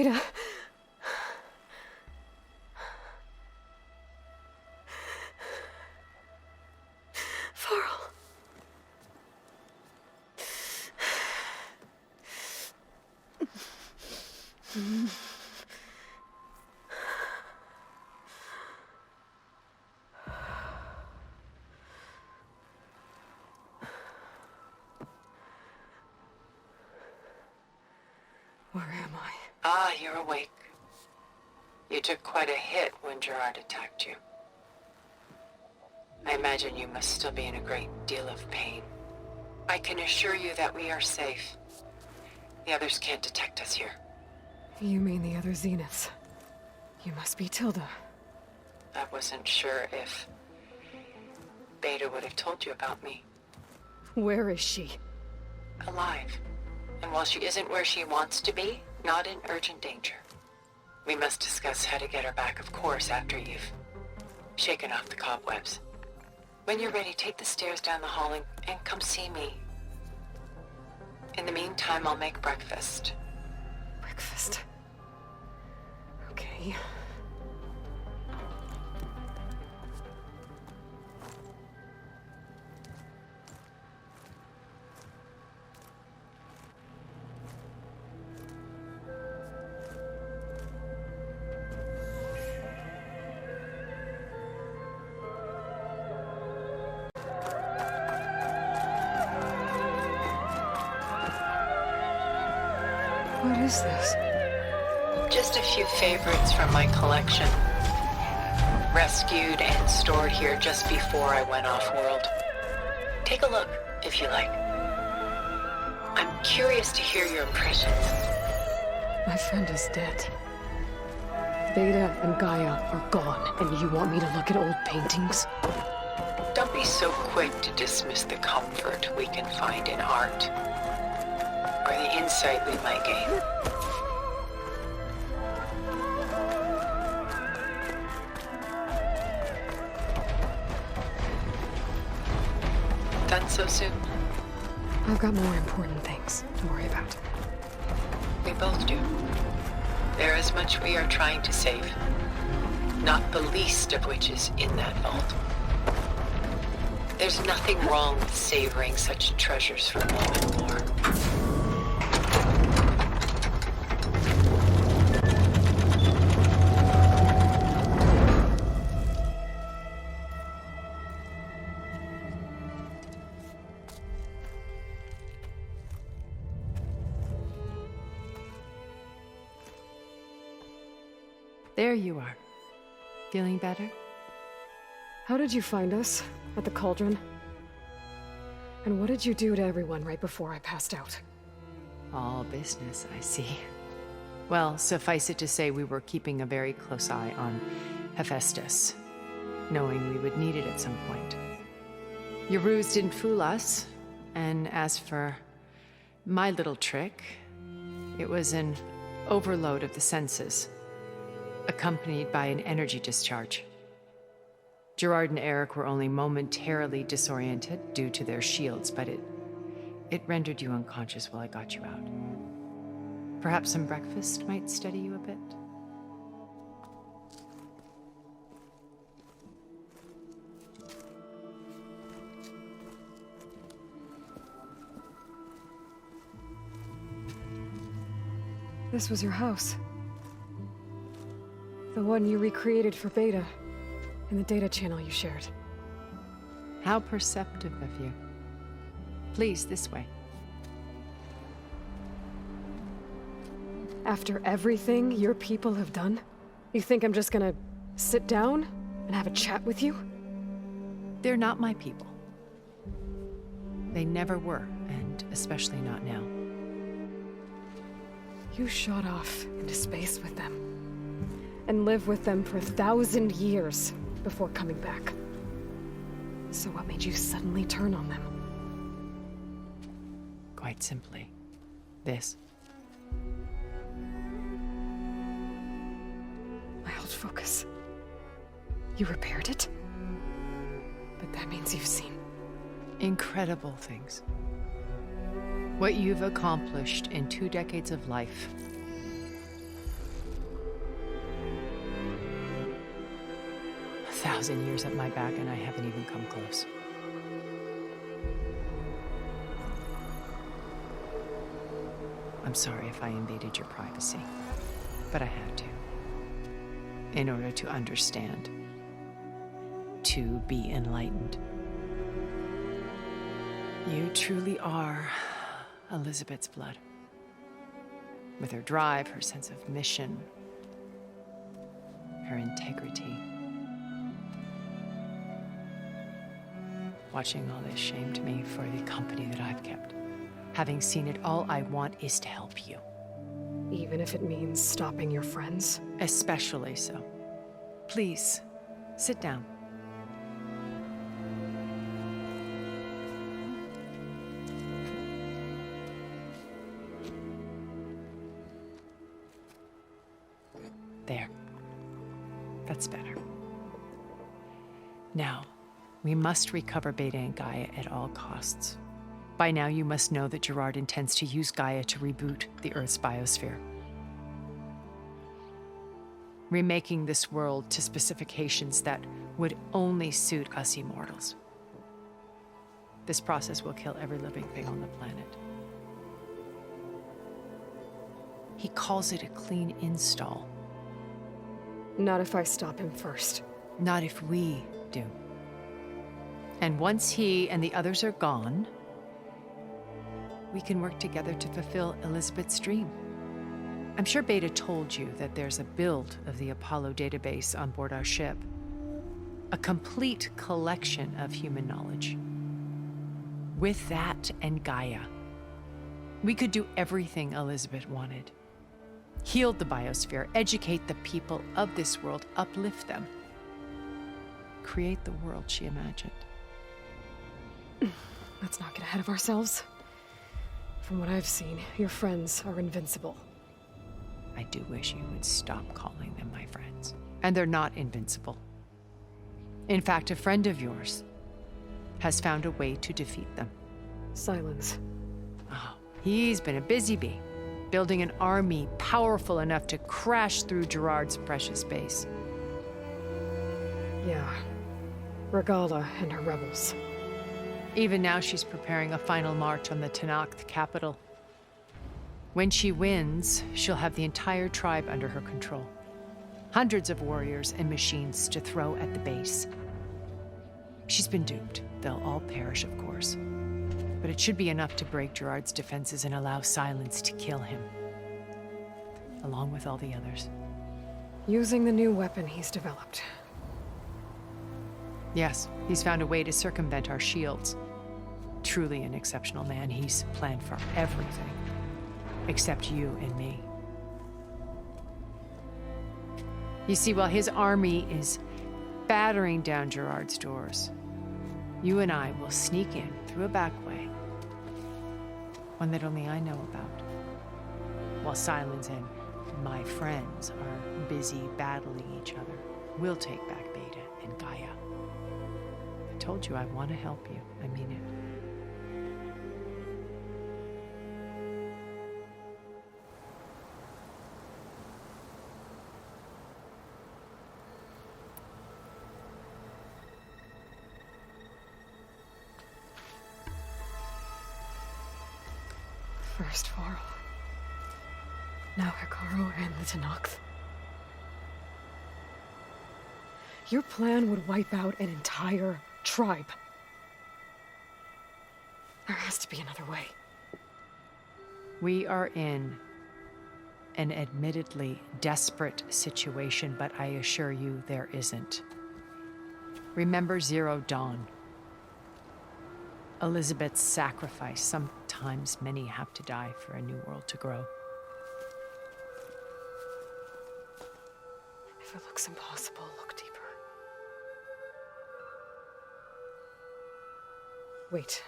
Beta. Varl. Where am I? Ah, you're awake. You took quite a hit when Gerard attacked you. I imagine you must still be in a great deal of pain. I can assure you that we are safe. The others can't detect us here. You mean the other Zeniths? You must be Tilda. I wasn't sure if Beta would have told you about me. Where is she? Alive. And while she isn't where she wants to be, not in urgent danger. We must discuss how to get her back, of course, after you've shaken off the cobwebs. When you're ready, take the stairs down the hall and come see me. In the meantime, I'll make breakfast. Breakfast. Okay. What is this? Just a few favorites from my collection. Rescued and stored here just before I went off-world. Take a look, if you like. I'm curious to hear your impressions. My friend is dead. Beta and Gaia are gone, and you want me to look at old paintings? Don't be so quick to dismiss the comfort we can find in art. Or the insight we might gain. Done so soon? I've got more important things to worry about. We both do. There is much we are trying to save. Not the least of which is in that vault. There's nothing wrong with savoring such treasures for a moment more. There you are. Feeling better? How did you find us? At the cauldron? And what did you do to everyone right before I passed out? All business, I see. Well, suffice it to say we were keeping a very close eye on Hephaestus, knowing we would need it at some point. Your ruse didn't fool us, and as for my little trick, it was an overload of the senses, accompanied by an energy discharge. Gerard and Eric were only momentarily disoriented due to their shields, but it rendered you unconscious while I got you out. Perhaps some breakfast might steady you a bit? This was your house. The one you recreated for Beta, in the data channel you shared. How perceptive of you. Please, this way. After everything your people have done, you think I'm just gonna sit down and have a chat with you? They're not my people. They never were, and especially not now. You shot off into space with them, and lived with them for 1,000 years before coming back. So what made you suddenly turn on them? Quite simply, this. My old focus. You repaired it? But that means you've seen incredible things. What you've accomplished in 2 decades of life. 1,000 years at my back and I haven't even come close. I'm sorry if I invaded your privacy, but I had to. In order to understand. To be enlightened. You truly are Elizabeth's blood. With her drive, her sense of mission, her integrity. Watching all this shamed me for the company that I've kept. Having seen it, all I want is to help you. Even if it means stopping your friends? Especially so. Please, sit down. There. That's better. Now, we must recover Beta and Gaia at all costs. By now, you must know that Gerard intends to use Gaia to reboot the Earth's biosphere. Remaking this world to specifications that would only suit us immortals. This process will kill every living thing on the planet. He calls it a clean install. Not if I stop him first. Not if we do. And once he and the others are gone, we can work together to fulfill Elizabeth's dream. I'm sure Beta told you that there's a build of the Apollo database on board our ship. A complete collection of human knowledge. With that and Gaia, we could do everything Elizabeth wanted. Heal the biosphere, educate the people of this world, uplift them. Create the world she imagined. Let's not get ahead of ourselves. From what I've seen, your friends are invincible. I do wish you would stop calling them my friends. And they're not invincible. In fact, a friend of yours has found a way to defeat them. Silence. Oh, he's been a busy bee, building an army powerful enough to crash through Gerard's precious base. Yeah. Regalla and her rebels. Even now, she's preparing a final march on the Tenakth capital. When she wins, she'll have the entire tribe under her control. Hundreds of warriors and machines to throw at the base. She's been duped. They'll all perish, of course. But it should be enough to break Gerard's defenses and allow Silence to kill him. Along with all the others. Using the new weapon he's developed. Yes, he's found a way to circumvent our shields. Truly an exceptional man. He's planned for everything. Except you and me. You see, while his army is battering down Gerard's doors, you and I will sneak in through a back way. One that only I know about. While Silence and my friends are busy battling each other, we'll take back Beta and Gaia. I told you I want to help you. I mean it. First Varl. Now Hekarro and the Tenakth. Your plan would wipe out an entire tribe. There has to be another way. We are in an admittedly desperate situation, but I assure you there isn't. Remember Zero Dawn. Elizabeth's sacrifice. Sometimes many have to die for a new world to grow. If it looks impossible, look deeper. Wait.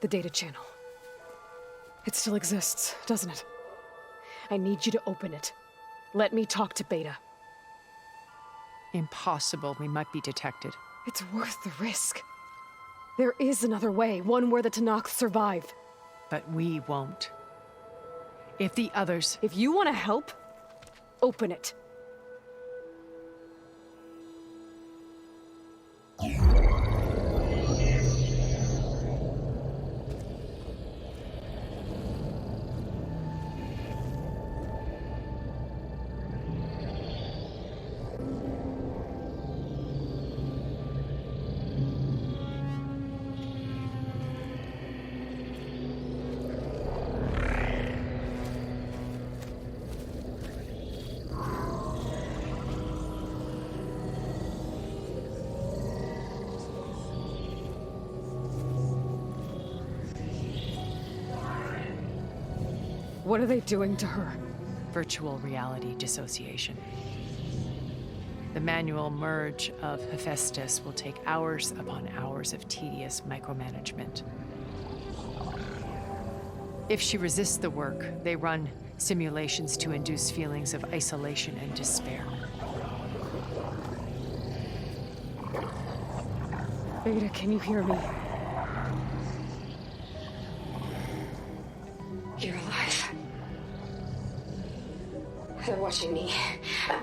The data channel. It still exists, doesn't it? I need you to open it. Let me talk to Beta. Impossible. We might be detected. It's worth the risk. There is another way, one where the Tenakth survive. But we won't. If the others... If you want to help, open it. What are they doing to her? Virtual reality dissociation. The manual merge of Hephaestus will take hours upon hours of tedious micromanagement. If she resists the work, they run simulations to induce feelings of isolation and despair. Beta, can you hear me? You're alive. They're watching me.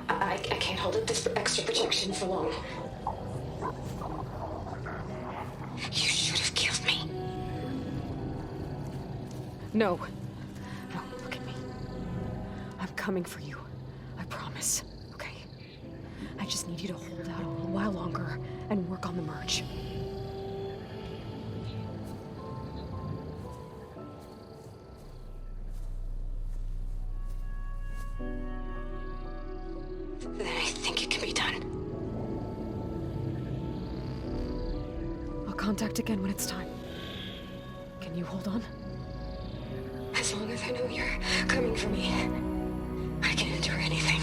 I can't hold up this extra protection for long. You should have killed me. No. No, look at me. I'm coming for you. I promise. Okay? I just need you to hold out a little while longer and work on the merge. Then I think it can be done. I'll contact again when it's time. Can you hold on? As long as I know you're coming for me, I can endure anything.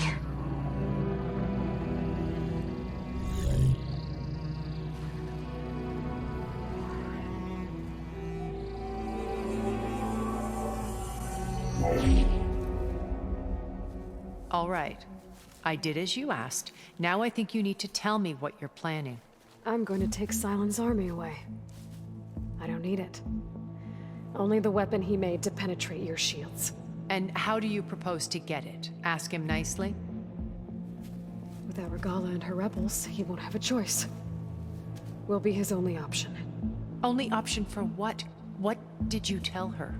All right. I did as you asked. Now I think you need to tell me what you're planning. I'm going to take Silent's army away. I don't need it. Only the weapon he made to penetrate your shields. And how do you propose to get it? Ask him nicely? Without Regalla and her rebels, he won't have a choice. We'll be his only option. Only option for what? What did you tell her?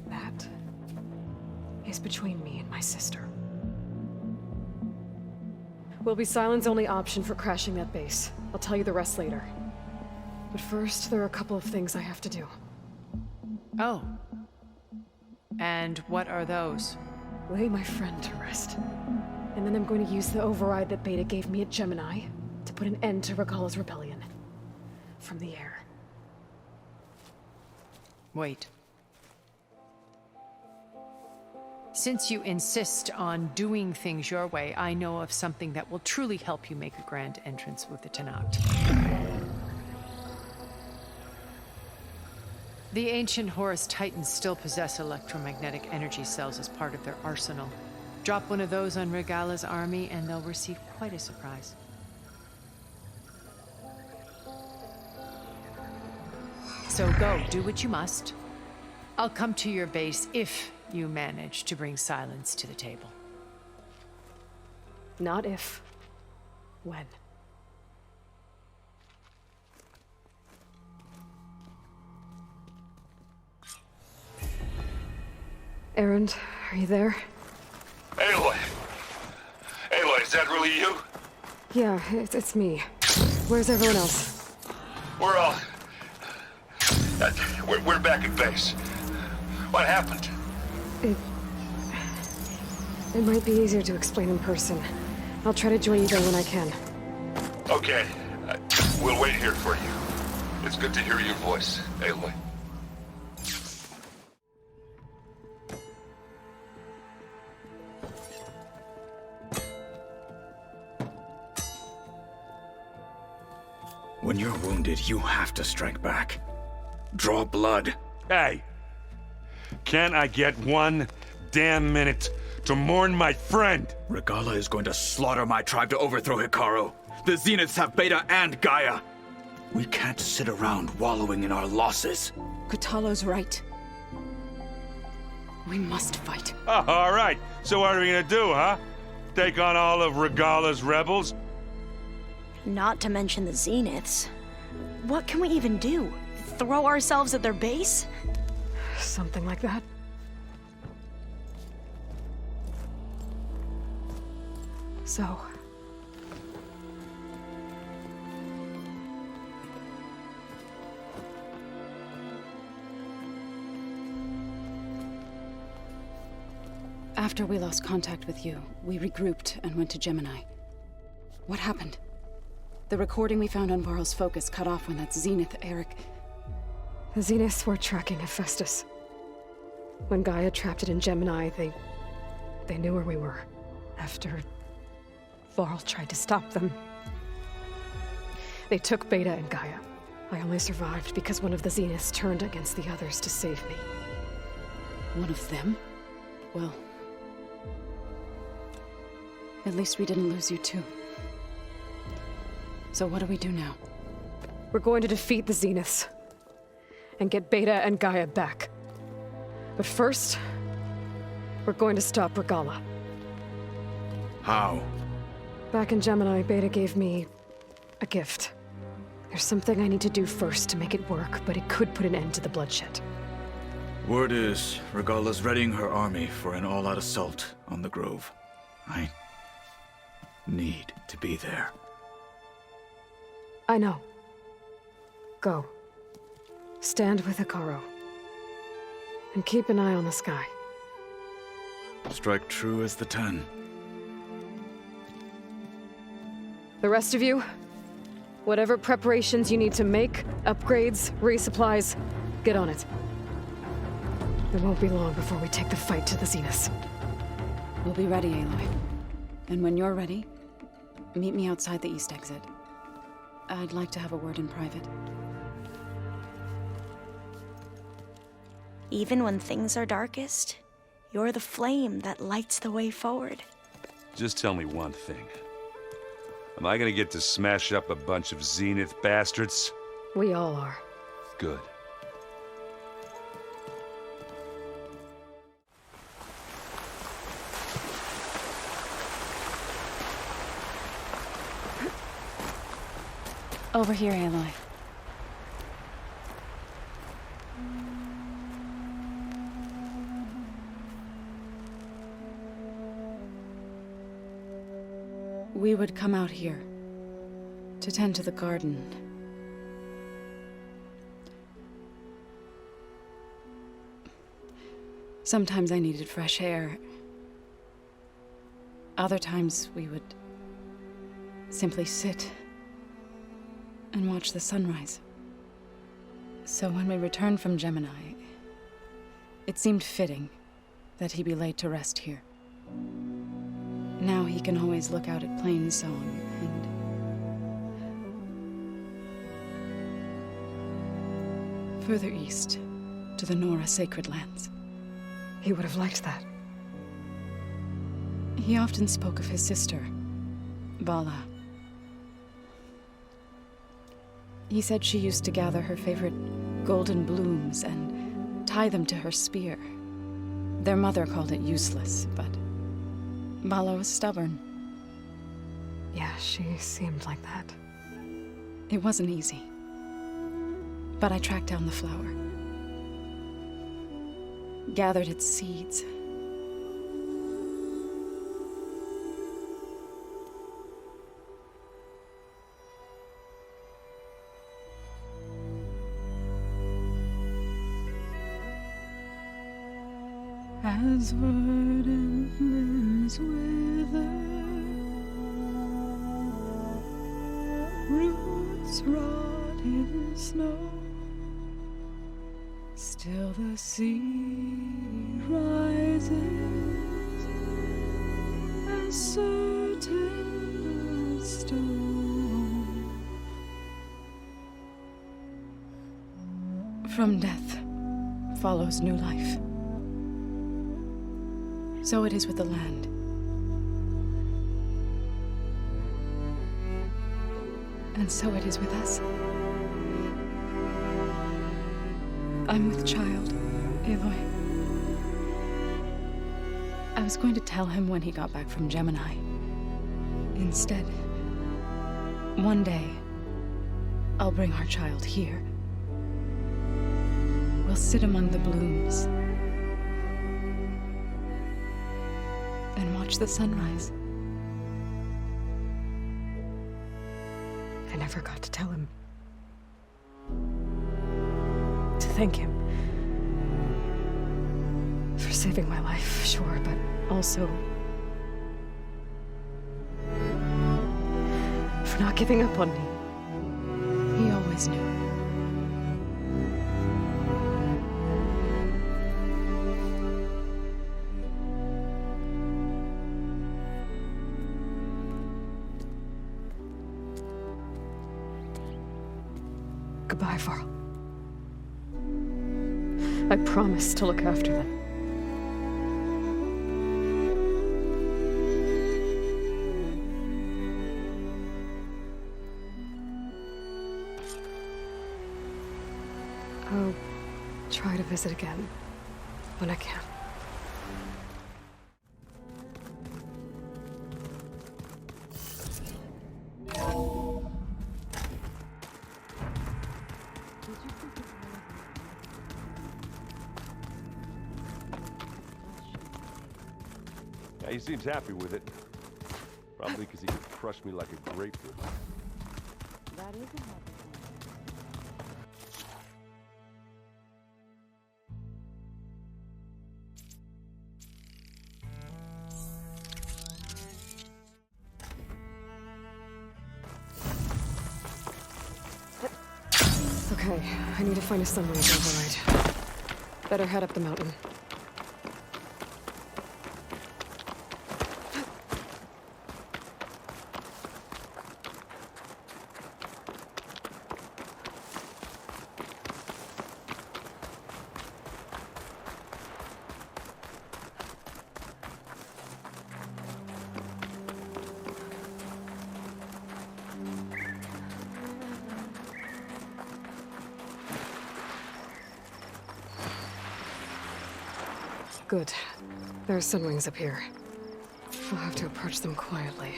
That is between me and my sister. Will be Silent's only option for crashing that base. I'll tell you the rest later. But first, there are a couple of things I have to do. Oh. And what are those? Lay my friend to rest. And then I'm going to use the override that Beta gave me at Gemini to put an end to Regalla's rebellion. From the air. Wait. Since you insist on doing things your way, I know of something that will truly help you make a grand entrance with the Tenakth. The ancient Horus Titans still possess electromagnetic energy cells as part of their arsenal. Drop one of those on Regalla's army and they'll receive quite a surprise. So go, do what you must. I'll come to your base if you manage to bring Silence to the table. Not if. When. Erend, are you there? Aloy! Aloy, is that really you? Yeah, it's me. Where's everyone else? We're all... we're back at base. What happened? It might be easier to explain in person. I'll try to join you there when I can. Okay. We'll wait here for you. It's good to hear your voice, Aloy. When you're wounded, you have to strike back. Draw blood. Hey! Can't I get one damn minute to mourn my friend? Regalla is going to slaughter my tribe to overthrow Hekarro. The Zeniths have Beta and Gaia. We can't sit around wallowing in our losses. Kotallo's right. We must fight. Oh, all right. So what are we gonna do, huh? Take on all of Regalla's rebels? Not to mention the Zeniths. What can we even do? Throw ourselves at their base? Something like that. So... After we lost contact with you, we regrouped and went to Gemini. What happened? The recording we found on Varl's focus cut off when that Zenith, Eric... The Zeniths were tracking Hephaestus. When Gaia trapped it in Gemini, they knew where we were. After Varl tried to stop them, they took Beta and Gaia. I only survived because one of the Zeniths turned against the others to save me. One of them? Well, at least we didn't lose you too. So what do we do now? We're going to defeat the Zeniths and get Beta and Gaia back. But first, we're going to stop Regalla. How? Back in Gemini, Beta gave me a gift. There's something I need to do first to make it work, but it could put an end to the bloodshed. Word is, Regalla's readying her army for an all-out assault on the Grove. I need to be there. I know. Go. Stand with Hekarro. And keep an eye on the sky. Strike true as the 10. The rest of you, whatever preparations you need to make, upgrades, resupplies, get on it. It won't be long before we take the fight to the Zeniths. We'll be ready, Aloy. And when you're ready, meet me outside the east exit. I'd like to have a word in private. Even when things are darkest, you're the flame that lights the way forward. Just tell me one thing. Am I gonna get to smash up a bunch of Zenith bastards? We all are. Good. Over here, Aloy. We would come out here to tend to the garden. Sometimes I needed fresh air. Other times we would simply sit and watch the sunrise. So when we returned from Gemini, it seemed fitting that he be laid to rest here. Now he can always look out at Plainsong and further east to the Nora sacred lands. He would have liked that. He often spoke of his sister, Vala. He said she used to gather her favorite golden blooms and tie them to her spear. Their mother called it useless, but Vala was stubborn. Yeah, she seemed like that. It wasn't easy. But I tracked down the flower. Gathered its seeds. As verdant limbs wither, roots rot in snow, still the sea rises, as certain as stone. From death follows new life. So it is with the land. And so it is with us. I'm with child, Aloy. I was going to tell him when he got back from Gemini. Instead, one day, I'll bring our child here. We'll sit among the blooms and watch the sunrise. I never got to tell him. To thank him. For saving my life, sure, but also for not giving up on me. He always knew. Goodbye, Varl. I promise to look after them. I'll try to visit again when I can. Yeah, he seems happy with it. Probably because he could crush me like a grapefruit. That isn't how. Okay, I need to find a sunrise override. Better head up the mountain. Good. There are sunwings up here. I'll have to approach them quietly.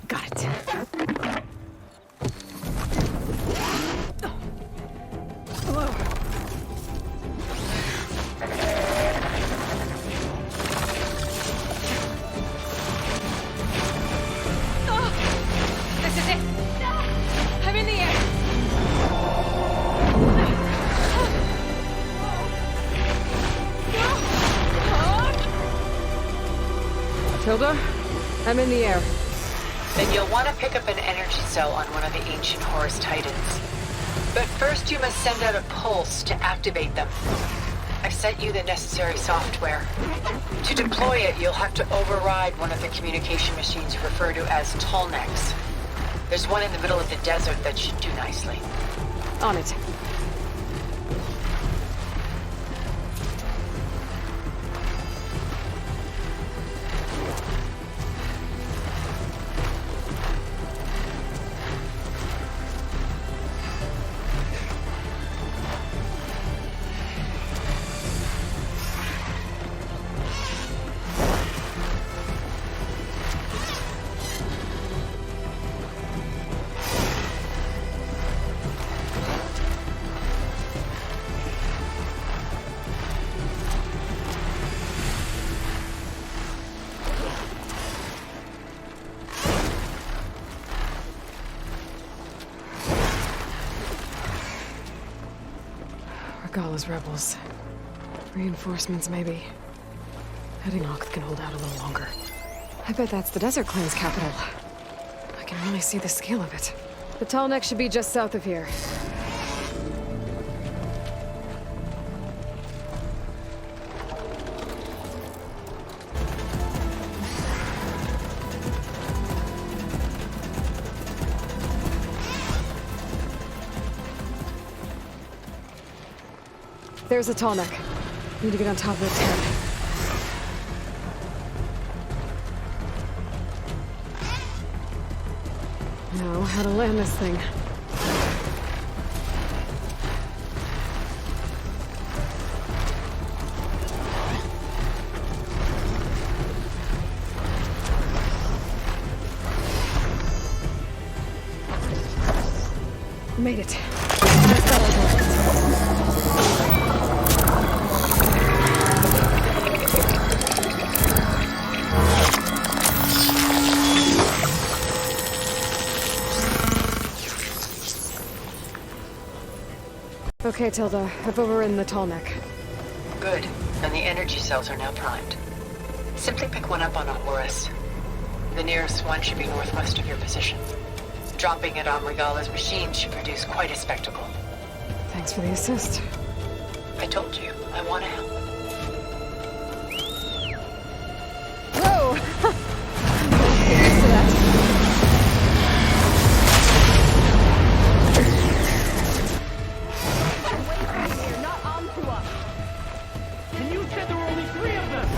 Got it. Tilda, I'm in the air. Then you'll want to pick up an energy cell on one of the ancient Horus Titans. But first you must send out a pulse to activate them. I've sent you the necessary software. To deploy it, you'll have to override one of the communication machines referred to as Tenakths. There's one in the middle of the desert that should do nicely. On it. Regalla's rebels. Reinforcements, maybe. Tenakth can hold out a little longer. I bet that's the Desert Clan's capital. I can really see the scale of it. The Tenakth should be just south of here. There's a Tenakth. Need to get on top of its head. Now, how to land this thing. Made it. Let's go. Okay, Tilda. I've overridden the Tenakth. Good. And the energy cells are now primed. Simply pick one up on a Horus. The nearest one should be northwest of your position. Dropping it on Regalla's machine should produce quite a spectacle. Thanks for the assist. I told you, I want to help. Whoa! Get used to that. And you said there were only 3 of them!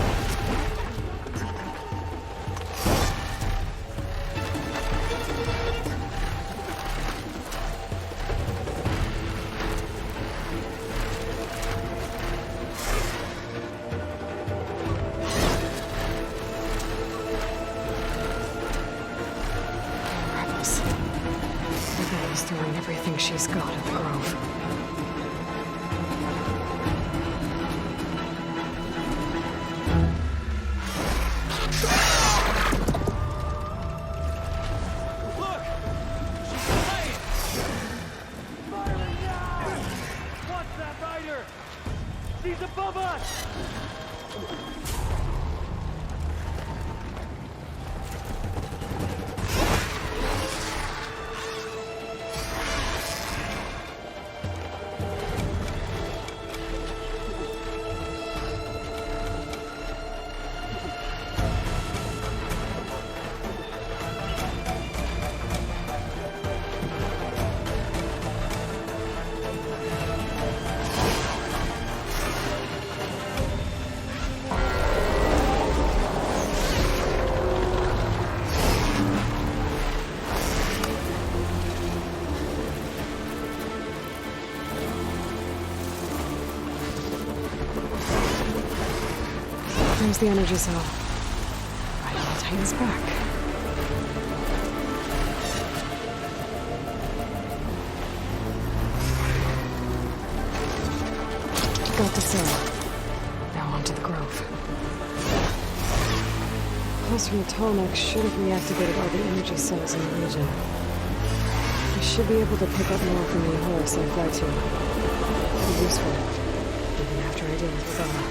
Rebels. Regalla's throwing everything she's got at the Grove. Look! She's flying! Firing now! Watch that rider! She's above us! There's the energy cell. Right on Titan's back. Got the cell. Now onto the Grove. Pulse from the Tenakth should have reactivated all the energy cells in the region. I should be able to pick up more from the horse I fly to. Be useful, even after I deal with Regalla.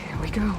Here we go.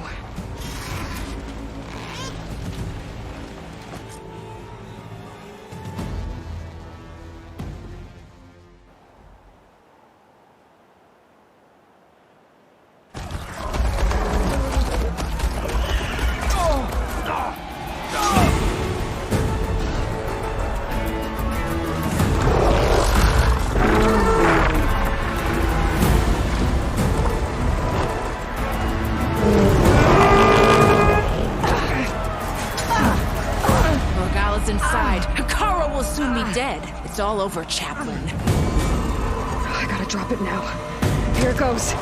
Inside. Hekarro will soon be dead. It's all over, Chaplain. I gotta drop it now. Here it goes.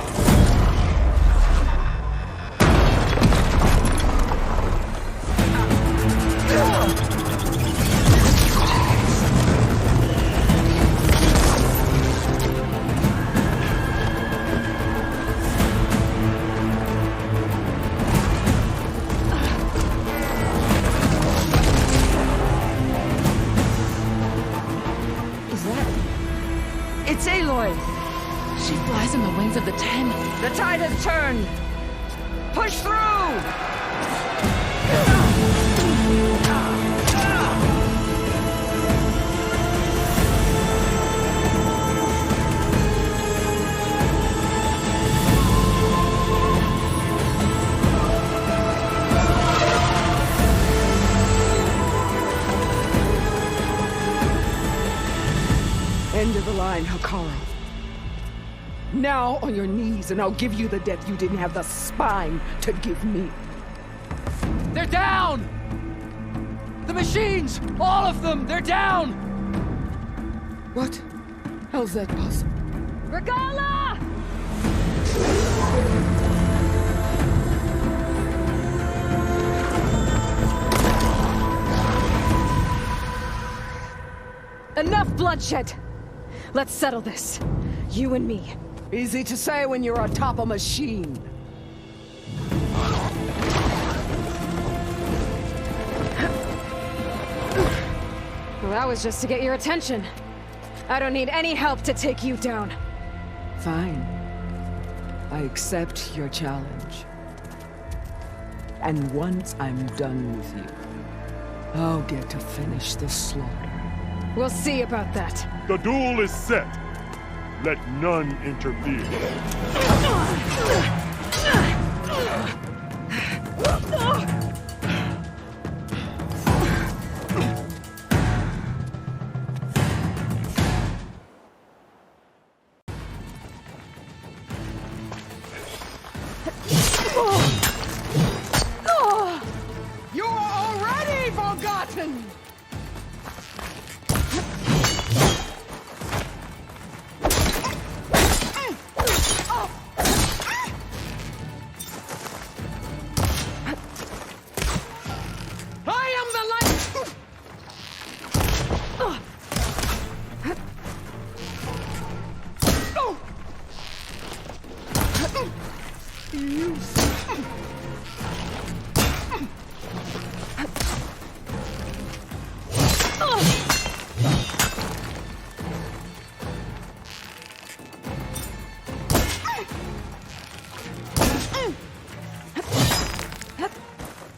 10. The tide has turned. Push through! End of the line, Hekarro. Now on your knees, and I'll give you the death you didn't have the spine to give me. They're down! The machines! All of them! They're down! What? How's that possible? Regalla! Enough bloodshed! Let's settle this. You and me. Easy to say when you're atop a machine. Well, that was just to get your attention. I don't need any help to take you down. Fine. I accept your challenge. And once I'm done with you, I'll get to finish the slaughter. We'll see about that. The duel is set. Let none interfere. You're already forgotten!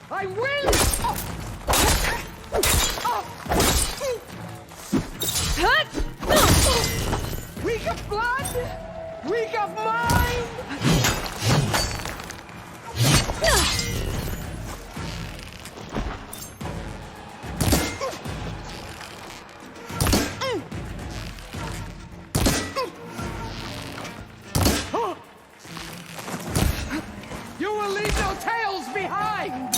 I will! Weak of blood! Weak of mind! You will leave no tales behind!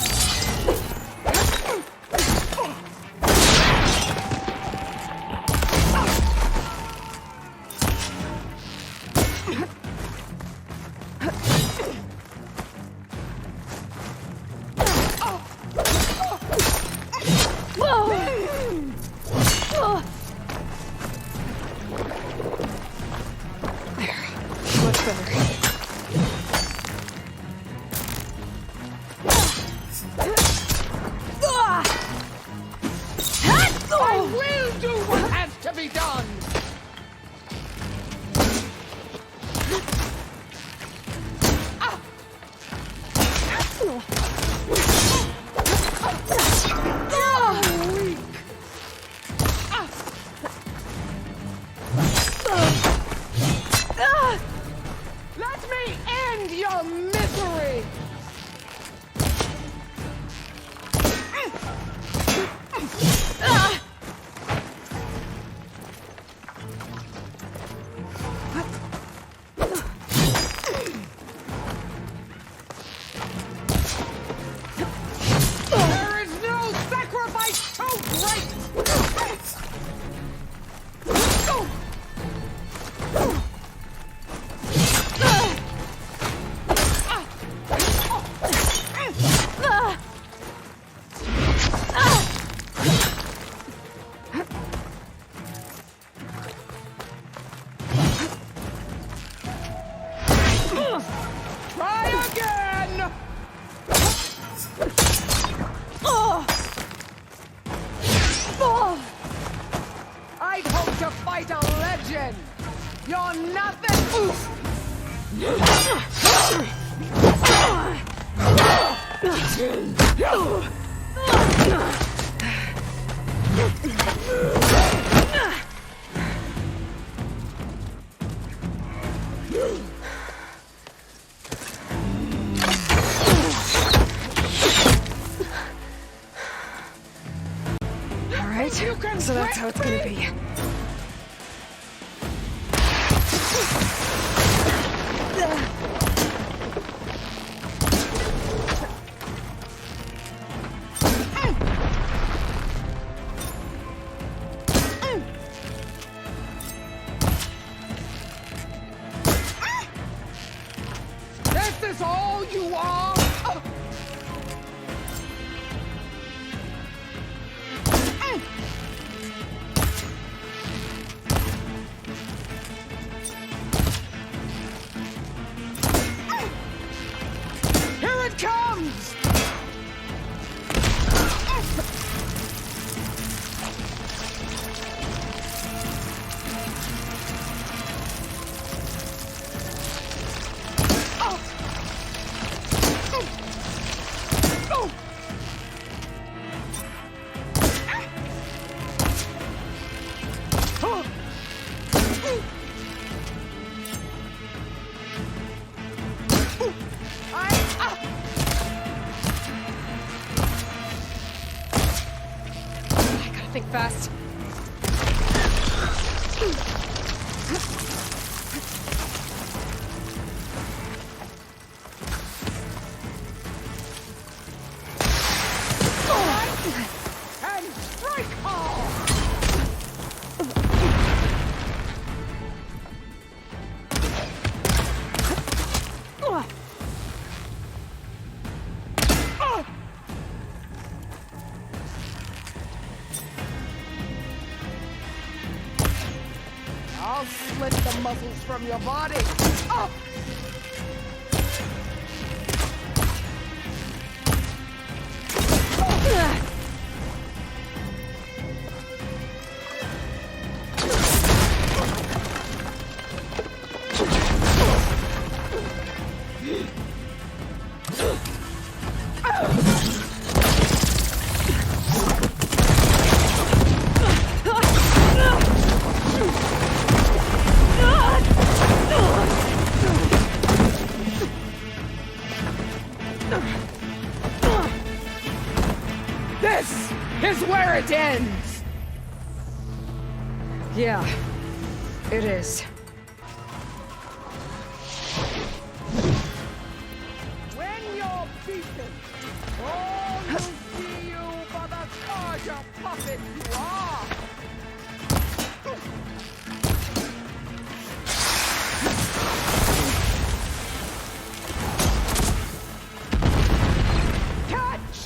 Much better. I will do what has to be done! Let me end your misery! There is no sacrifice too great! Try again! I'd hope to fight a legend! You're nothing! All right, so that's how it's gonna be. This is all you are? Here it comes! Think fast. And strike all! I'll slit the muscles from your body. Oh! This is where it ends! Yeah, it is. When you're beaten, all will see you for the larger puppet you are! Catch!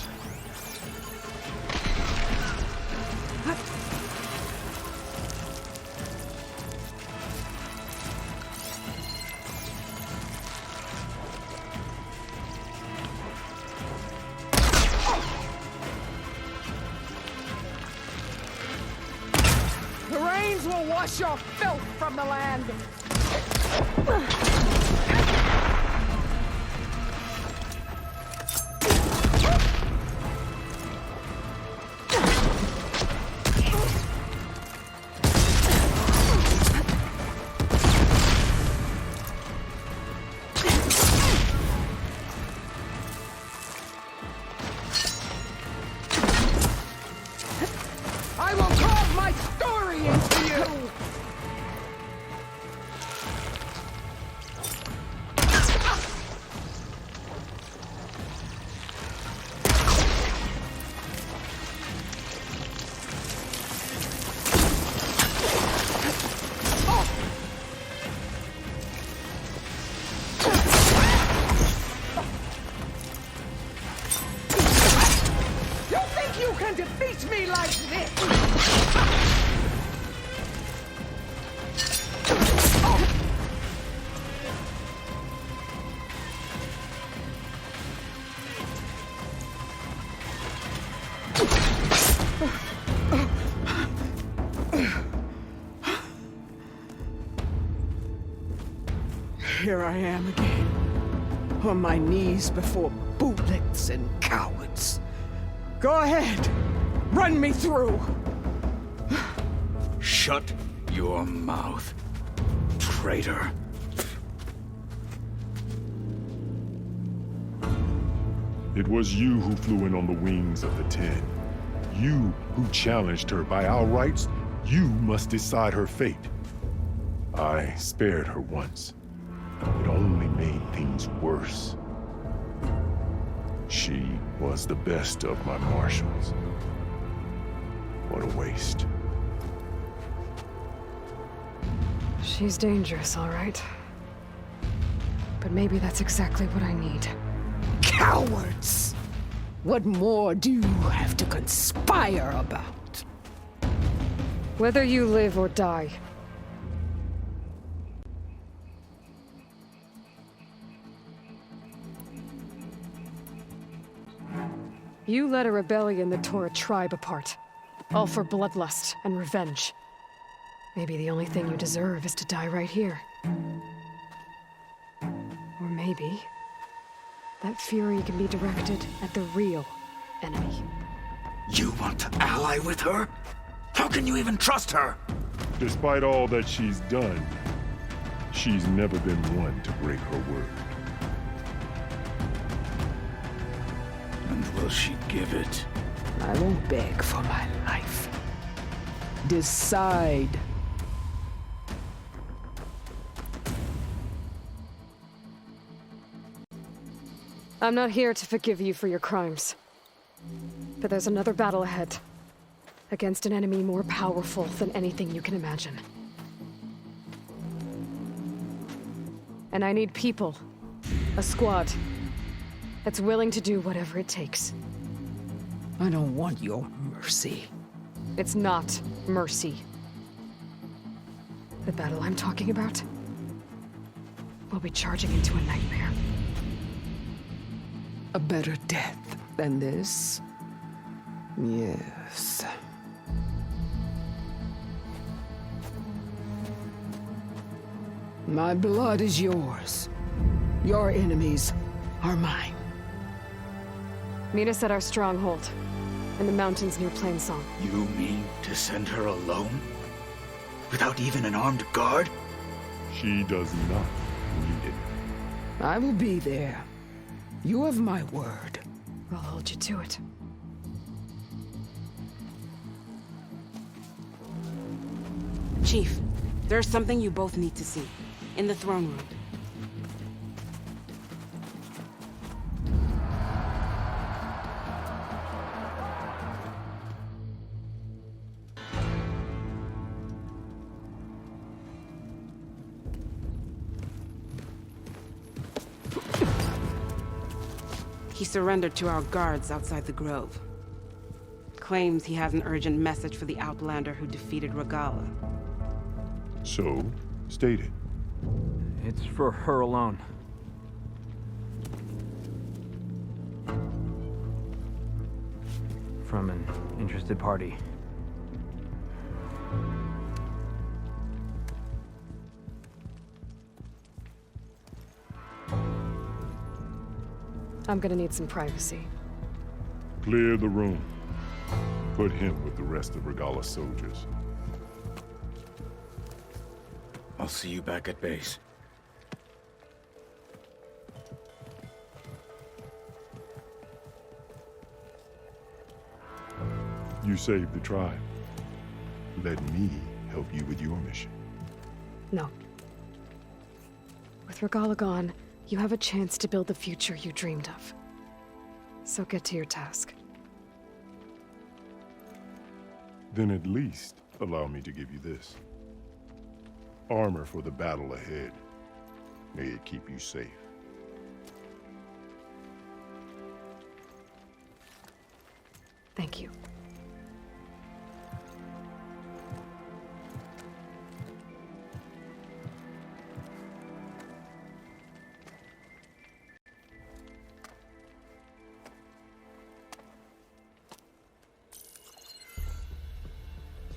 The rains will wash your filth from the land. I will carve my story into you! here I am again. On my knees before bootlets and cowards. Go ahead. Run me through. Shut your mouth, traitor. It was you who flew in on the wings of the Ten. You who challenged her by our rights. You must decide her fate. I spared her once. It only made things worse. She was the best of my marshals. What a waste. She's dangerous, all right. But maybe that's exactly what I need. Cowards! What more do you have to conspire about? Whether you live or die. You led a rebellion that tore a tribe apart. All for bloodlust and revenge. Maybe the only thing you deserve is to die right here. Or maybe that fury can be directed at the real enemy. You want to ally with her? How can you even trust her? Despite all that she's done, she's never been one to break her word. And will she give it? I won't beg for my life. Decide. I'm not here to forgive you for your crimes. But there's another battle ahead. Against an enemy more powerful than anything you can imagine. And I need people. A squad. That's willing to do whatever it takes. I don't want your mercy. It's not mercy. The battle I'm talking about will be charging into a nightmare. A better death than this? Yes. My blood is yours. Your enemies are mine. Meet us at our stronghold, in the mountains near Plainsong. You mean to send her alone? Without even an armed guard? She does not need it. I will be there. You have my word. I'll hold you to it. Chief, there's something you both need to see. In the throne room. He surrendered to our guards outside the grove. Claims he has an urgent message for the Outlander who defeated Regalla. So, state it. It's for her alone. From an interested party. I'm gonna need some privacy. Clear the room. Put him with the rest of Regalla's soldiers. I'll see you back at base. You saved the tribe. Let me help you with your mission. No. With Regalla gone, you have a chance to build the future you dreamed of. So get to your task. Then at least allow me to give you this. Armor for the battle ahead. May it keep you safe. Thank you.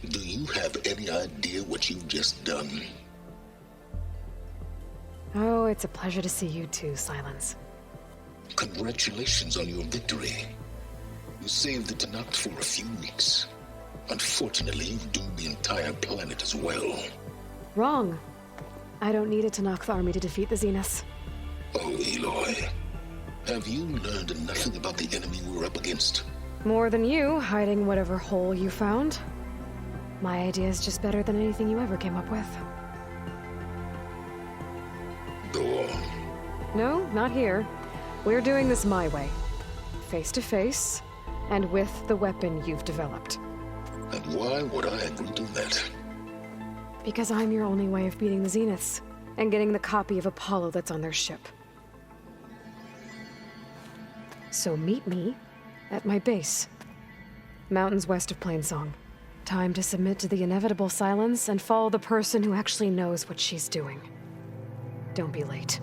Do you have any idea what you've just done? Oh, Oh, it's a pleasure to see you too, Silence. Congratulations on your victory. You saved the Tenakth for a few weeks. Unfortunately, you've doomed the entire planet as well. Wrong. I don't need a Tenakth army to defeat the Zeniths. Oh, Aloy. Have you learned nothing about the enemy we're up against? More than you, hiding whatever hole you found. My idea is just better than anything you ever came up with. Go on. No, not here. We're doing this my way. Face to face, and with the weapon you've developed. And why would I agree to that? Because I'm your only way of beating the Zeniths, and getting the copy of Apollo that's on their ship. So meet me at my base. Mountains west of Plainsong. Time to submit to the inevitable silence and follow the person who actually knows what she's doing. Don't be late.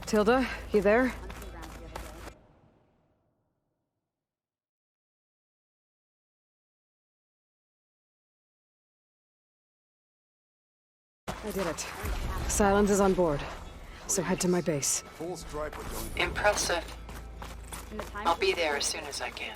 Tilda, you there? I did it. Silence is on board, so head to my base. Impressive. I'll be there as soon as I can.